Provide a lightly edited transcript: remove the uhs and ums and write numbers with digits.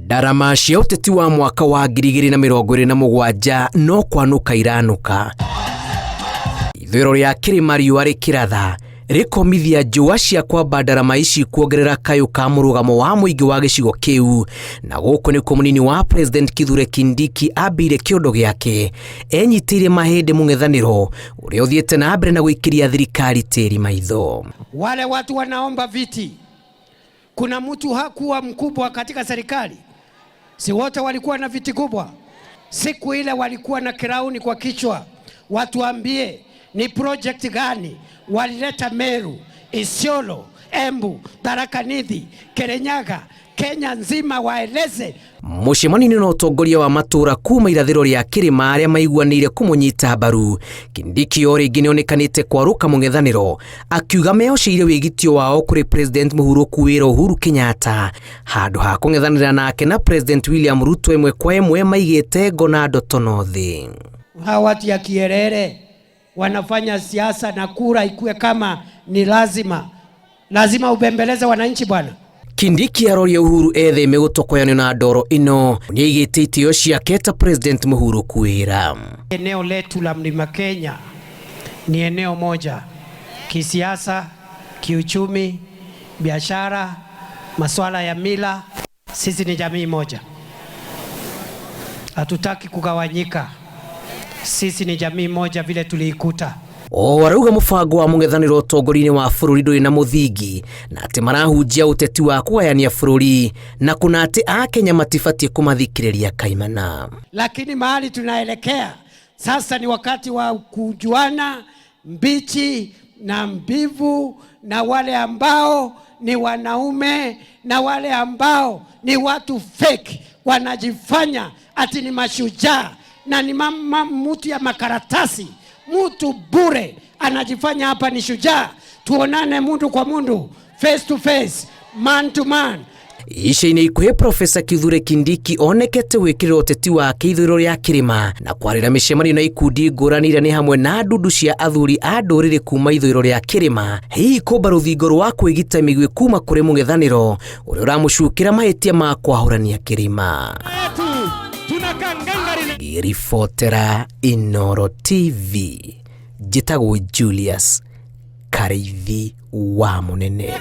Ndarama cia ũteti wa mwaka wa 2027 no kwanuka iranuka. Ithũĩro rĩa kĩrĩma riũa rĩkĩratha rĩkomithia njũa cia kwamba ndarama ici kuongerera kayũ ka mũrũgamo wa mũingĩ wa gĩcigo kĩu, na gũkũ nĩkuo mũnini wa President Kithure Kindiki ambire kĩondo gĩake enyitĩire mahĩndĩ mũng'ethanĩro ũrĩa ũthiĩte na mbere na gũikĩria thirikari tĩri maitho. Wale watu wanaomba viti, kuna mtu hakuwa mkubwa katika serikali? Si wote walikuwa na viti kubwa? Siku ile walikuwa na kirauni kwa kichwa. Watuambie ni project gani walileta Meru, Isiolo, Embu, Tharaka Nithi, Kirinyaga, Kenya nzima waeleze. Mũcemanio na ũtongoria wa matũra kuma irathĩro rĩa kĩrĩma arĩa maiguanĩire kũmũnyita mbaru, Kindiki o rĩngĩ nĩonekanĩte kwaruka mũng'ethanĩro akiuga mehoceire wĩgitio wao kũrĩ President mũhurũku wĩra Uhuru Kenyatta handũ ha kũng'ethanĩra nake na President William Ruto ĩmwe kwa ĩmwe maigĩte ngona ndoto no thĩ. Hawa watu ya kierere wanafanya siasa na kura ikue kama ni lazima ubembeleze wananchi bwana. Kindiki aroria Uhuru etheme gũtokoyanio na ndoro ino nĩaigĩte itĩo ciake ta President mũhurũku wĩra. Eneo letu la Mlima Kenya ni eneo moja, kisiasa, kiuchumi, biashara, masuala ya mila. Sisi ni jamii moja, hatutaki kugawanyika. Sisi ni jamii moja vile tuliikuta. Warauga mũbango wa mũng'ethanĩro ũtongoria-inĩ wa bũrũri ndũrĩ na mũthingi na atĩ marahunjia ũteti wa kũgayania bũrũri na kuna atĩ Akenya matibatiĩ kũmathikĩrĩria kaimana. Lakini mahali tunaelekea sasa ni wakati wa kujuana mbichi na mbivu, na wale ambao ni wanaume na wale ambao ni watu fake wanajifanya ati ni mashujaa na ni mtu ya makaratasi, mtu bure anajifanya hapa ni shujaa. Tuonane mundu kwa mundu, face to face, man to man. Ica-inĩ ikuhĩ Profesa Kithure Kindiki onekete gwĩkĩrĩra ũteti wake ithũĩro rĩa kĩrĩma na kwarĩra mĩcemanio na ikundi ngũrani iria nĩ hamwe na ndundu cia athuri a ndũrĩrĩ kuma ithũĩro rĩa kĩrĩma, hihi kũmba rũthingo rwa kwĩgita mĩguĩ kuma kũrĩ mũng'ethanĩro ũrĩa ũramũcukĩra mahĩtia ma kwahũrania kĩrĩma. Iribotera Inooro TV, njĩtagwo Julius Kareithi wa Mũnene.